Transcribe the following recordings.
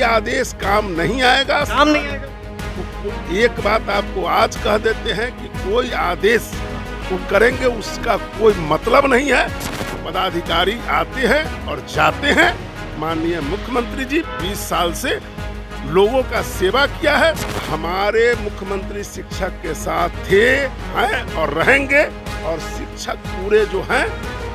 कोई आदेश काम नहीं आएगा। एक बात आपको आज कह देते हैं कि कोई आदेश वो करेंगे उसका कोई मतलब नहीं है। पदाधिकारी आते हैं और जाते हैं। माननीय मुख्यमंत्री जी 20 साल से लोगों का सेवा किया है। हमारे मुख्यमंत्री शिक्षक के साथ थे, हैं और रहेंगे। और शिक्षक पूरे जो हैं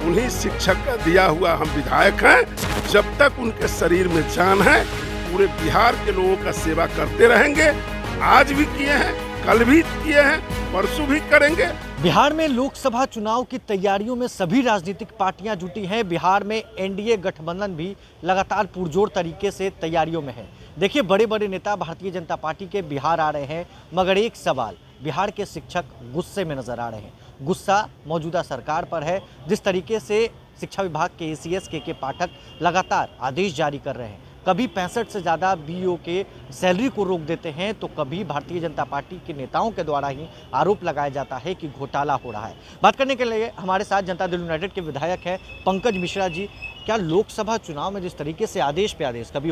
उन्हीं शिक्षक का दिया हुआ हम विधायक हैं। जब तक उनके शरीर में जान है पूरे बिहार के लोगों का सेवा करते रहेंगे। आज भी किए हैं, कल भी किए हैं, परसों भी करेंगे। बिहार में लोकसभा चुनाव की तैयारियों में सभी राजनीतिक पार्टियां जुटी हैं। बिहार में एनडीए गठबंधन भी लगातार पुरजोर तरीके से तैयारियों में है। देखिए, बड़े बड़े नेता भारतीय जनता पार्टी के बिहार आ रहे हैं, मगर एक सवाल, बिहार के शिक्षक गुस्से में नजर आ रहे हैं। गुस्सा मौजूदा सरकार पर है। जिस तरीके से शिक्षा विभाग के एसीएस के पाठक लगातार आदेश जारी कर रहे हैं, कभी 65 से ज़्यादा बीओ के सैलरी को रोक देते हैं, तो कभी भारतीय जनता पार्टी के नेताओं के द्वारा ही आरोप लगाया जाता है कि घोटाला हो रहा है। बात करने के लिए हमारे साथ जनता दल यूनाइटेड के विधायक हैं पंकज मिश्रा जी। क्या लोकसभा चुनाव में जिस तरीके से आदेश पे आदेश, कभी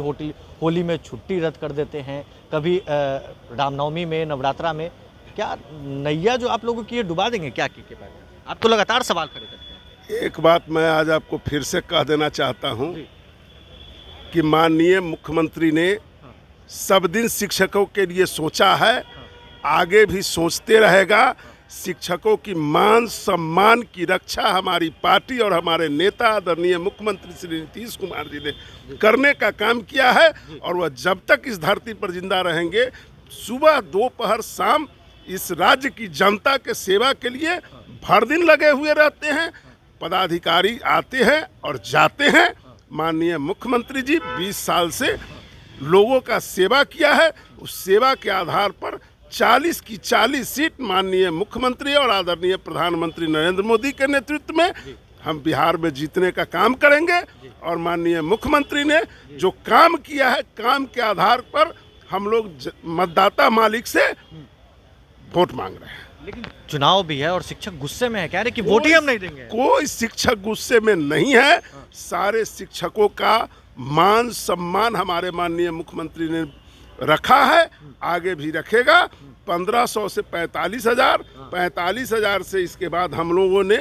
होली में छुट्टी रद्द कर देते हैं, कभी रामनवमी में, नवरात्रा में, क्या नैया जो आप लोगों की ये डुबा देंगे क्या? आप तो लगातार सवाल खड़े करते हैं। एक बात मैं आज आपको फिर से कह देना चाहता हूँ कि माननीय मुख्यमंत्री ने सब दिन शिक्षकों के लिए सोचा है, आगे भी सोचते रहेगा। शिक्षकों की मान सम्मान की रक्षा हमारी पार्टी और हमारे नेता आदरणीय मुख्यमंत्री श्री नीतीश कुमार जी ने करने का काम किया है। और वह जब तक इस धरती पर जिंदा रहेंगे, सुबह दोपहर शाम इस राज्य की जनता के सेवा के लिए भर दिन लगे हुए रहते हैं। पदाधिकारी आते हैं और जाते हैं। माननीय मुख्यमंत्री जी 20 साल से लोगों का सेवा किया है। उस सेवा के आधार पर 40 की 40 सीट माननीय मुख्यमंत्री और आदरणीय प्रधानमंत्री नरेंद्र मोदी के नेतृत्व में हम बिहार में जीतने का काम करेंगे। और माननीय मुख्यमंत्री ने जो काम किया है, काम के आधार पर हम लोग मतदाता मालिक से वोट मांग रहे हैं। लेकिन चुनाव भी है और शिक्षक गुस्से में है, कह रहे कि वोट ही हम नहीं देंगे। कोई शिक्षक गुस्से में नहीं है। सारे शिक्षकों का मान सम्मान हमारे माननीय मुख्यमंत्री ने रखा है, आगे भी रखेगा। 1500 से 45,000, 45,000 से इसके बाद हम लोगों ने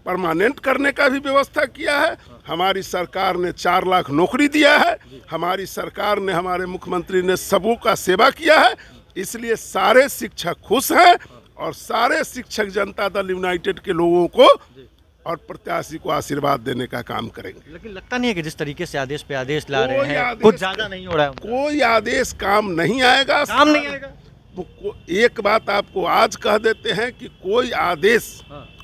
परमानेंट करने का भी व्यवस्था किया है। हमारी सरकार ने 4 लाख नौकरी दिया है। हमारी सरकार ने, हमारे मुख्यमंत्री ने सबों का सेवा किया है। इसलिए सारे शिक्षक खुश हैं और सारे शिक्षक जनता दल यूनाइटेड के लोगों को और प्रत्याशी को आशीर्वाद देने का काम करेंगे। लेकिन लगता नहीं है कि जिस तरीके से आदेश पे आदेश ला रहे हैं, कुछ ज्यादा नहीं हो रहा है? कोई आदेश काम नहीं आएगा। काम नहीं आएगा। एक बात आपको आज कह देते हैं कि कोई आदेश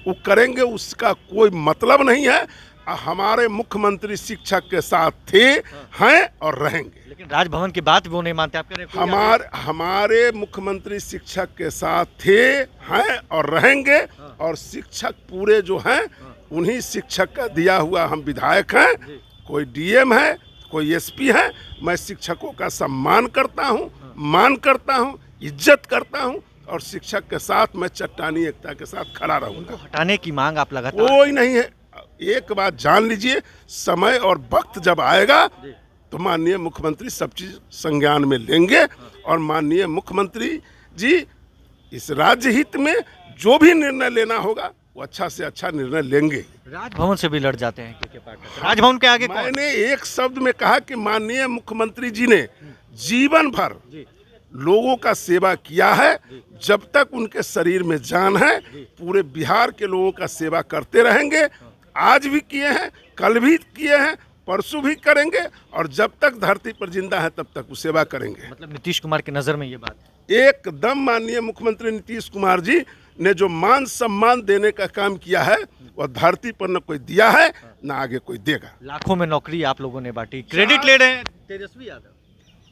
वो करेंगे उसका कोई मतलब नहीं है। हमारे मुख्यमंत्री शिक्षक के साथ थे, हैं और रहेंगे। लेकिन राजभवन की बात वो नहीं मानते। आप कह रहे हैं हमारे मुख्यमंत्री शिक्षक के साथ थे, हैं और रहेंगे। और शिक्षक पूरे जो हैं उन्हीं शिक्षक का दिया हुआ हम विधायक हैं। कोई डीएम है, कोई एसपी है। मैं शिक्षकों का सम्मान करता हूं, मान करता हूं, इज्जत करता हूं। और शिक्षक के साथ मैं चट्टानी एकता के साथ खड़ा रहूंगा। हटाने की मांग आप लगातार? कोई नहीं है। एक बात जान लीजिए, समय और वक्त जब आएगा तो माननीय मुख्यमंत्री सब चीज संज्ञान में लेंगे। और माननीय मुख्यमंत्री जी इस राज्य हित में जो भी निर्णय लेना होगा वो अच्छा से अच्छा निर्णय लेंगे। राजभवन से भी लड़ जाते हैं के पार्टी। राजभवन के आगे मैंने एक शब्द में कहा कि माननीय मुख्यमंत्री जी ने जीवन भर लोगों का सेवा किया है। जब तक उनके शरीर में जान है पूरे बिहार के लोगों का सेवा करते रहेंगे। आज भी किए हैं, कल भी किए हैं, परसों भी करेंगे। और जब तक धरती पर जिंदा है तब तक वो सेवा करेंगे। मतलब नीतीश कुमार की नजर में ये बात एकदम, माननीय मुख्यमंत्री नीतीश कुमार जी ने जो मान सम्मान देने का काम किया है वह धरती पर न कोई दिया है न आगे कोई देगा। लाखों में नौकरी आप लोगों ने बांटी, क्रेडिट ले रहे हैं तेजस्वी यादव।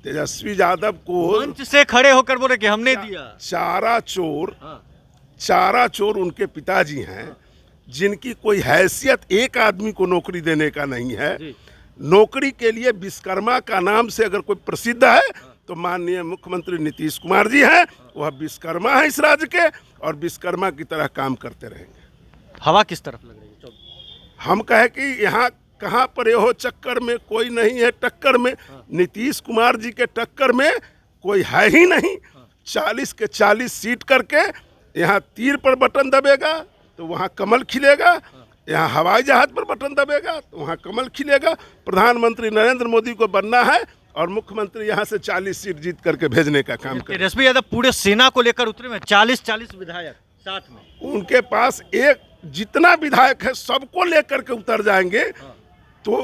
तेजस्वी यादव को मंच से खड़े होकर बोले कि हमने दिया। चारा चोर उनके पिताजी हैं, जिनकी कोई हैसियत एक आदमी को नौकरी देने का नहीं है। नौकरी के लिए विश्वकर्मा का नाम से अगर कोई प्रसिद्ध है तो माननीय मुख्यमंत्री नीतीश कुमार जी हैं। वह विश्वकर्मा है इस राज्य के और विश्वकर्मा की तरह काम करते रहेंगे। हवा किस तरफ लग रही है? हम कहे कि यहाँ कहाँ पर हो चक्कर में, कोई नहीं है टक्कर में। नीतीश कुमार जी के टक्कर में कोई है ही नहीं। 40 के 40 सीट करके यहाँ तीर पर बटन दबेगा तो वहाँ कमल खिलेगा, यहाँ हवाई जहाज पर बटन दबेगा तो वहाँ कमल खिलेगा। प्रधानमंत्री नरेंद्र मोदी को बनना है और मुख्यमंत्री यहाँ से 40 सीट जीत करके भेजने का काम करें। तेजस्वी यादव पूरे सेना को लेकर उतरे में 40 विधायक साथ में, उनके पास एक जितना विधायक है सबको लेकर के उतर जाएंगे। तो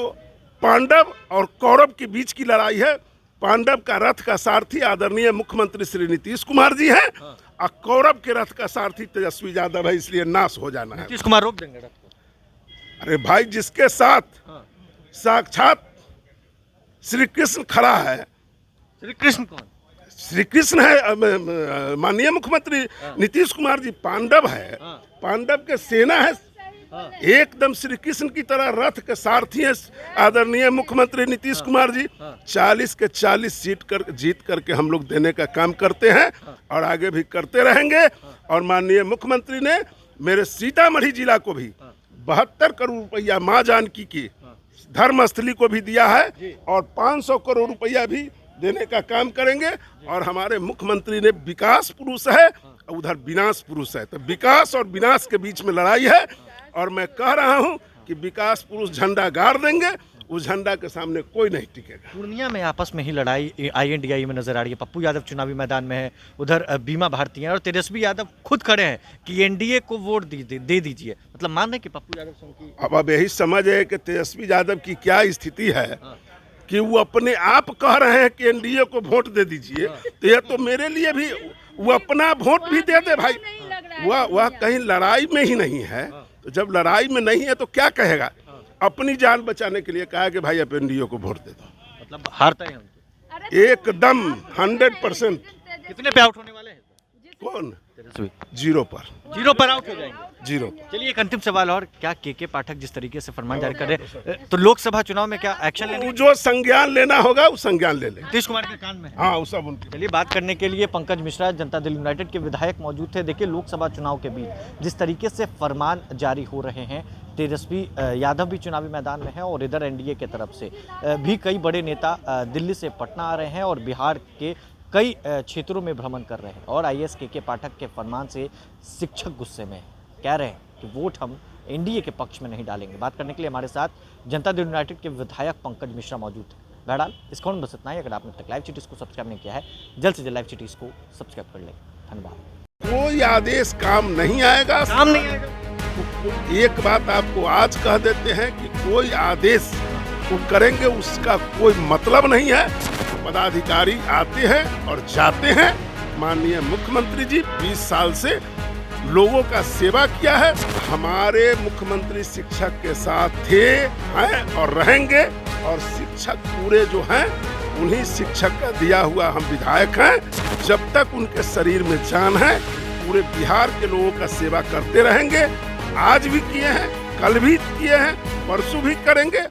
पांडव और कौरव के बीच की लड़ाई है। पांडव का रथ का सारथी आदरणीय मुख्यमंत्री श्री नीतीश कुमार जी हैं और कौरव के रथ का सारथी तेजस्वी यादव है, इसलिए नाश हो जाना है। नीतीश कुमार रोक देंगे रथ को। अरे भाई, जिसके साथ साक्षात श्री कृष्ण खड़ा है। श्री कृष्ण कौन? श्री कृष्ण है माननीय मुख्यमंत्री नीतीश कुमार जी। पांडव है, पांडव के सेना है, एकदम श्री कृष्ण की तरह रथ के सारथी है आदरणीय मुख्यमंत्री नीतीश कुमार जी। 40 के 40 सीट जीत करके हम लोग देने का काम करते हैं और आगे भी करते रहेंगे। और माननीय मुख्यमंत्री ने मेरे सीतामढ़ी जिला को भी 72 करोड़ रुपया माँ जानकी की धर्मस्थली को भी दिया है और 500 करोड़ रुपया भी देने का काम करेंगे। और हमारे मुख्यमंत्री ने विकास पुरुष है, उधर विनाश पुरुष है, तो विकास और विनाश के बीच में लड़ाई है। और मैं कह रहा हूं कि विकास पुरुष झंडा गाड़ देंगे, उस झंडा के सामने कोई नहीं टिकेगा। पूर्णिया में आपस में ही लड़ाई INDI में नजर आ रही है। पप्पू यादव चुनावी मैदान में है, उधर बीमा भारती है और तेजस्वी यादव खुद खड़े हैं कि NDA को वोट दे दीजिए। मतलब मान रहे कि पप्पू यादव की अब यही समझ है कि तेजस्वी यादव की क्या स्थिति है कि वो अपने आप कह रहे हैं कि NDA को वोट दे दीजिए। तो यह तो मेरे लिए भी वो अपना वोट भी दे दे भाई। वह कहीं लड़ाई में ही नहीं है, तो जब लड़ाई में नहीं है तो क्या कहेगा। अपनी जान बचाने के लिए कहा कि भाई आप NDA को वोट दे दो। मतलब हारता है उनको एकदम 100%। कितने पे आउट होने वाले हैं? कौन? तेजस्वी 0 पर आउट हो जाएंगे। 0। चलिए एक अंतिम सवाल और, क्या KK पाठक जिस तरीके से फरमान जारी कर रहे हैं तो लोकसभा चुनाव में क्या एक्शन लेने? जो संज्ञान लेना होगा वो संज्ञान ले लेंगे। नीतीश कुमार के कान में है। हाँ, वो सब उनकी। चलिए बात करने के लिए पंकज मिश्रा जनता दल यूनाइटेड के विधायक मौजूद थे। देखिए लोकसभा चुनाव के बीच जिस तरीके से फरमान जारी हो रहे हैं, तेजस्वी यादव भी चुनावी मैदान में है और इधर NDA की तरफ से भी कई बड़े नेता दिल्ली से पटना आ रहे हैं और बिहार के कई क्षेत्रों में भ्रमण कर रहे हैं। और IAS KK पाठक के फरमान से शिक्षक गुस्से में कह रहे हैं कि वोट हम NDA के पक्ष में नहीं डालेंगे। बात करने के लिए हमारे साथ जनता दल यूनाइटेड के विधायक पंकज मिश्रा मौजूद हैं। बहरहाल इस खबर में बस इतना ही। अगर आपने अब तक लाइव सिटीज़ को सब्सक्राइब नहीं किया है, जल्द से जल्द लाइव सिटीज़ को सब्सक्राइब कर लें। धन्यवाद। कोई आदेश काम नहीं आएगा। काम नहीं आएगा। एक बात आपको आज कह देते हैं कि कोई आदेश वो करेंगे उसका कोई मतलब नहीं है। पदाधिकारी आते हैं और जाते हैं। माननीय मुख्यमंत्री जी 20 साल से लोगों का सेवा किया है। हमारे मुख्यमंत्री शिक्षक के साथ थे, हैं और रहेंगे। और शिक्षक पूरे जो हैं उन्हीं शिक्षक का दिया हुआ हम विधायक हैं। जब तक उनके शरीर में जान है पूरे बिहार के लोगों का सेवा करते रहेंगे। आज भी किए हैं, कल भी किए हैं, परसों भी करेंगे